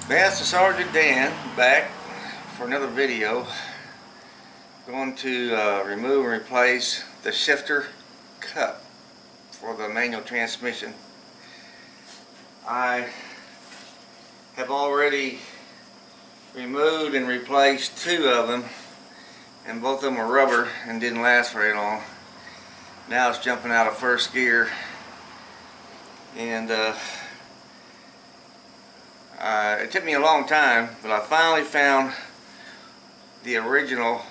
Master Sergeant Dan back for another video. Going to remove and replace the shifter cup for the manual transmission. I have already removed and replaced two of them, and both of them were rubber and didn't last very long. Now it's jumping out of first gear, and it took me a long time, but I finally found the original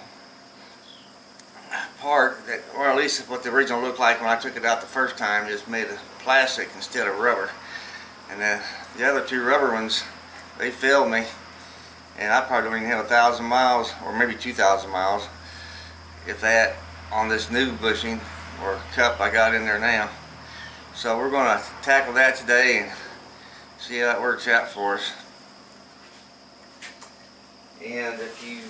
part, that, or at least what the original looked like when I took it out the first time, just made of plastic instead of rubber. And the other two rubber ones, they failed me, and I probably don't even have 1,000 miles, or maybe 2,000 miles, if that, on this new bushing or cup I got in there now. So we're going to tackle that today and see how that works out for us. And if you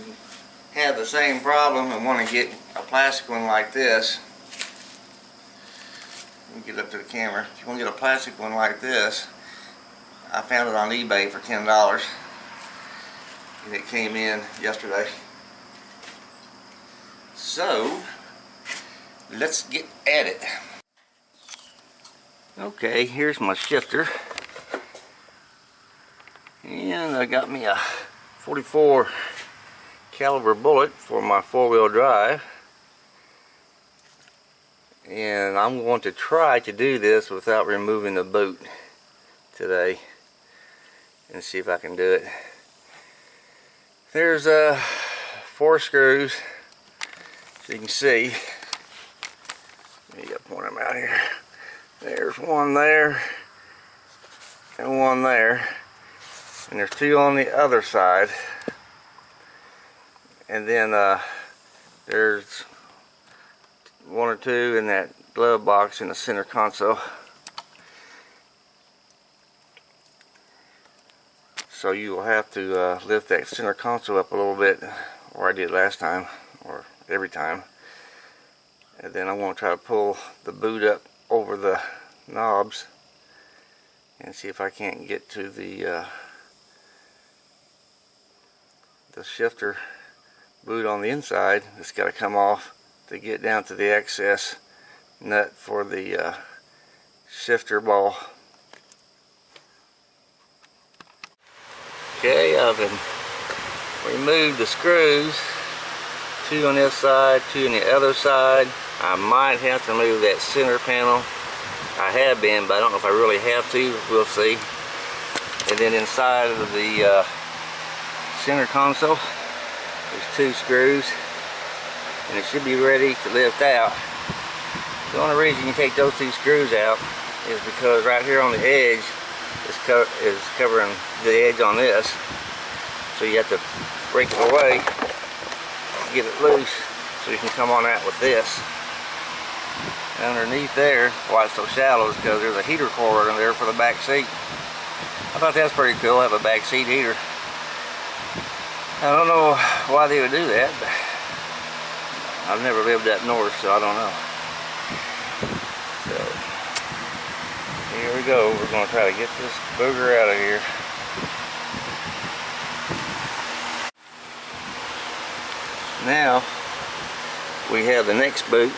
have the same problem and want to get a plastic one like this, let me get up to the camera. If you want to get a plastic one like this, I found it on eBay for $10, and it came in yesterday. So let's get at it. Okay, here's my shifter, and I got me a 44 caliber bullet for my four-wheel drive, and I'm going to try to do this without removing the boot today and see if I can do it. There's 4 screws, so you can see. Let me point them out here. There's one there and one there, and there's 2 on the other side, and then there's 1 or 2 in that glove box in the center console. So you will have to lift that center console up a little bit, or I did last time, or every time, and then I want to try to pull the boot up over the knobs and see if I can't get to the shifter boot on the inside. It's got to come off to get down to the excess nut for the shifter ball. Okay, I've removed the screws, 2 on this side, 2 on the other side. I might have to remove that center panel. I have been, but I don't know if I really have to. We'll see. And then inside of the center console, there's 2 screws, and it should be ready to lift out. The only reason you take those 2 screws out is because right here on the edge is covering the edge on this, so you have to break it away, get it loose, so you can come on out with this. And underneath there, why it's so shallow is because there's a heater cord in there for the back seat. I thought that's pretty cool, have a back seat heater. I don't know why they would do that, but I've never lived up north, so I don't know. So here we go. We're going to try to get this booger out of here. Now we have the next boot,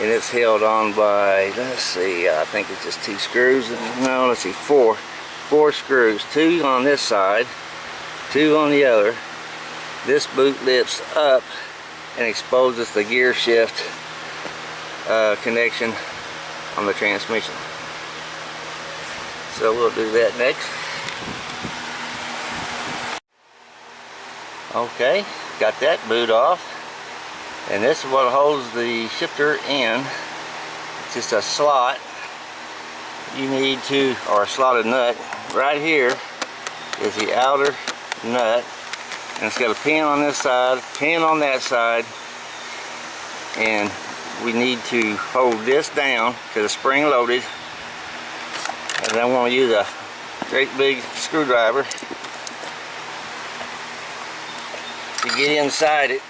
and it's held on by, let's see, I think it's just 2 screws. No, let's see, 4 screws. 2 on this side, 2 on the other. This boot lifts up and exposes the gear shift connection on the transmission. So we'll do that next. Okay, got that boot off, and this is what holds the shifter in. It's just a slot. You need to, or a slotted nut. Right here is the outer nut, and it's got a pin on this side, pin on that side, and we need to hold this down because it's spring loaded. And then I want to use a great big screwdriver to get inside it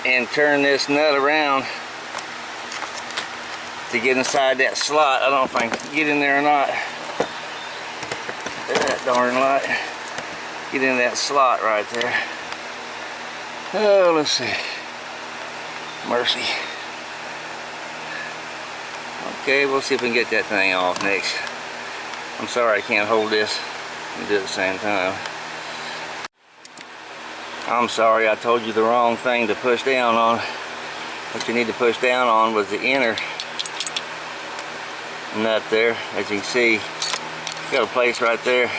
and turn this nut around to get inside that slot. I don't know if I can get in there or not. That darn light. Get in that slot right there. Oh, let's see. Mercy. Okay, we'll see if we can get that thing off next. I'm sorry I can't hold this and do it at the same time. I'm sorry, I told you the wrong thing to push down on. What you need to push down on was the inner nut there. As you can see, it's got a place right there.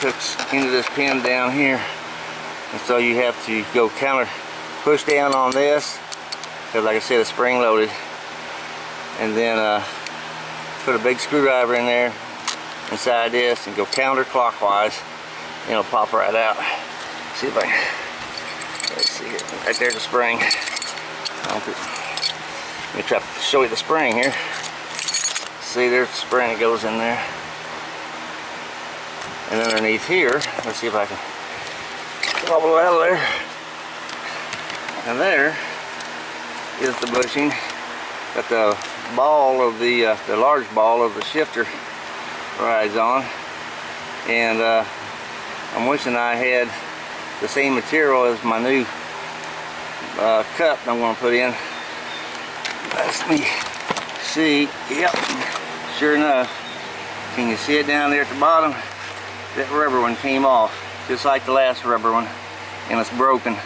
Hooks into this pin down here. And so you have to go push down on this, because like I said, it's spring loaded. And then put a big screwdriver in there inside this and go counterclockwise, and it'll pop right out. See if I can, let's see here, right there's the spring. Let me try to show you the spring here. See, there's the spring that goes in there. And underneath here, let's see if I can wobble it out of there. And there is the bushing that the ball of the large ball of the shifter rides on. And I'm wishing I had the same material as my new cup I'm going to put in. Let me see. Yep, sure enough. Can you see it down there at the bottom? That rubber one came off, just like the last rubber one, and it's broken.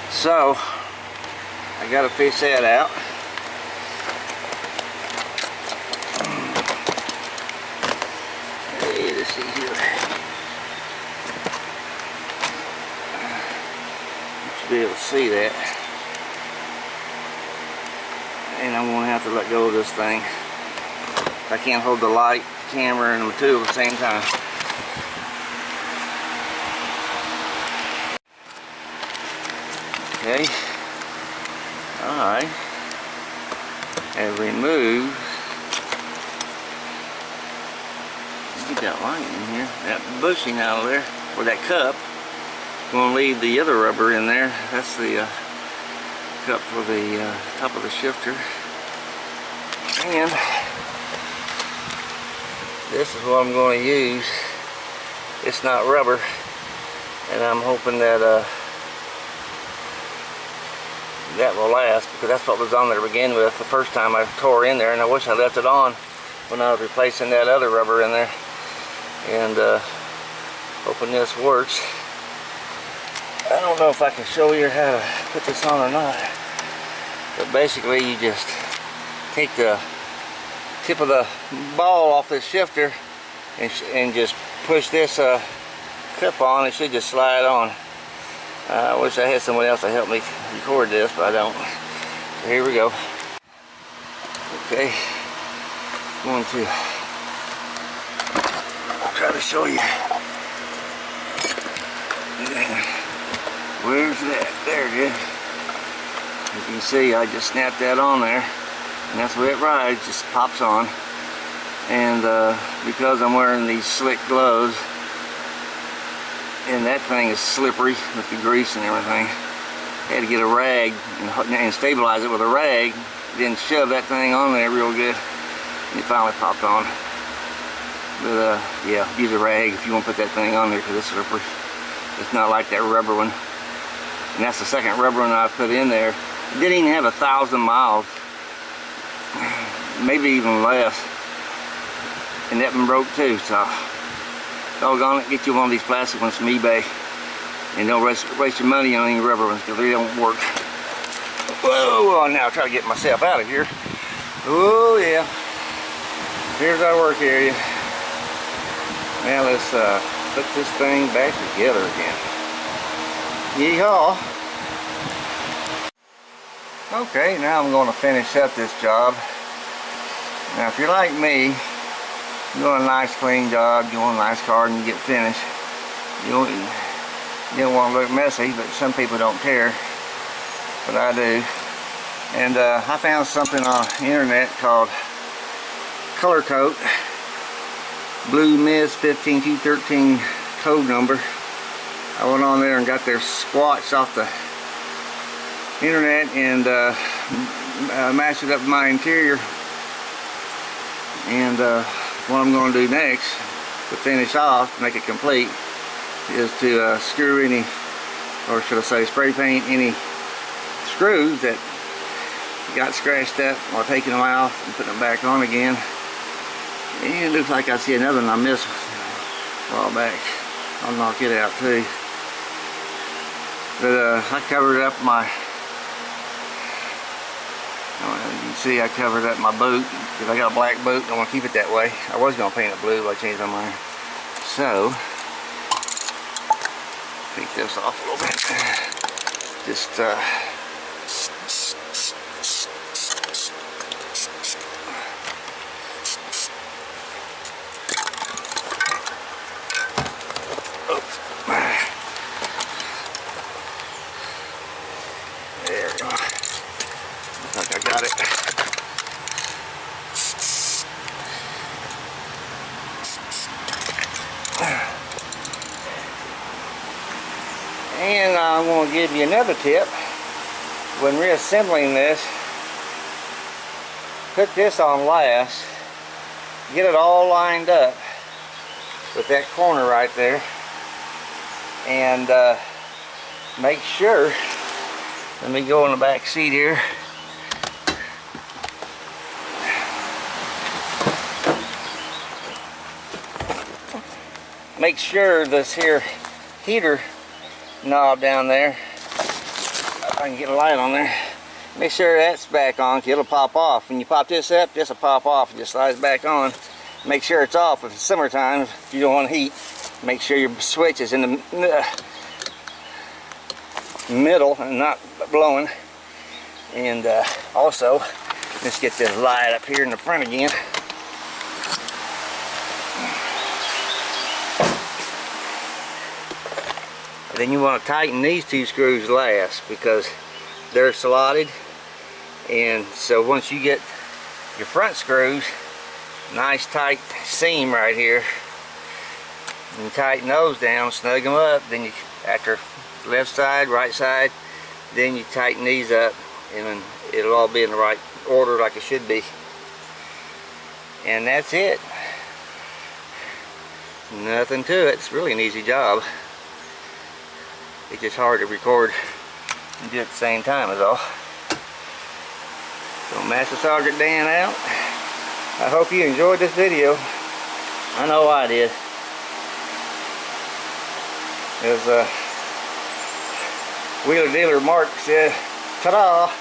So I got to fish that out. Hey, let's see here. You should be able to see that. And I'm going to have to let go of this thing. I can't hold the light, camera, and the two at the same time. Okay. Alright. And remove. Get that light in here. That bushing out of there, or that cup. I'm going to leave the other rubber in there. That's the cup for the top of the shifter. And this is what I'm going to use. It's not rubber, and I'm hoping that that will last, because that's what was on there to begin with the first time I tore in there, and I wish I left it on when I was replacing that other rubber in there. And hoping this works. I don't know if I can show you how to put this on or not, but basically you just take the tip of the ball off this shifter and just push this cup on. It should just slide on. I wish I had someone else to help me record this, but I don't. So here we go. Okay, going to try to show you. Where's that? There it is. You can see I just snapped that on there, and that's the way it rides, just pops on. And because I'm wearing these slick gloves, and that thing is slippery with the grease and everything, I had to get a rag and stabilize it with a rag, then shove that thing on there real good, and it finally popped on. But yeah, use a rag if you want to put that thing on there, because it's slippery. It's not like that rubber one. And that's the second rubber one I put in there. It didn't even have 1,000 miles, maybe even less. And that one broke too, so doggone it, get you one of these plastic ones from eBay. And don't waste your money on any rubber ones, because they don't work. Whoa, now I'll try to get myself out of here. Oh yeah. Here's our work area. Now let's put this thing back together again. Yeehaw! Okay, now I'm going to finish up this job. Now if you're like me, you want a nice clean job, you want a nice car, and you get finished. You don't want to look messy, but some people don't care. But I do. And I found something on the internet called Color Coat. Blue Mist 15213 code number. I went on there and got their swatch off the internet and matched it up with my interior. And what I'm going to do next to finish off, make it complete, is to screw any, or should I say spray paint any screws that got scratched up while taking them off and putting them back on again. And it looks like I see another one I missed a while back. I'll knock it out too. But I covered up my, you can see I covered up my boot because I got a black boot and I want to keep it that way. I was going to paint it blue, but I changed my mind. So, take this off a little bit. Just there we go. Looks like I got it. And I'm going to give you another tip. When reassembling this, put this on last. Get it all lined up with that corner right there. And make sure, let me go in the back seat here. Make sure this here heater knob down there, if I can get a light on there, make sure that's back on because it'll pop off. When you pop this up, this will pop off and just slides back on. Make sure it's off if it's summertime. If you don't want heat, make sure your switch is in the middle and not blowing. And also, let's get this light up here in the front again. Then you want to tighten these two screws last because they're slotted, and so once you get your front screws, nice tight seam right here, and you tighten those down, snug them up, then you, after left side, right side, then you tighten these up and then it'll all be in the right order like it should be. And that's it. Nothing to it. It's really an easy job. It's just hard to record and do it at the same time is all. So Master Sergeant Dan out. I hope you enjoyed this video. I know I did. As Wheeler Dealer Mark said, ta-da!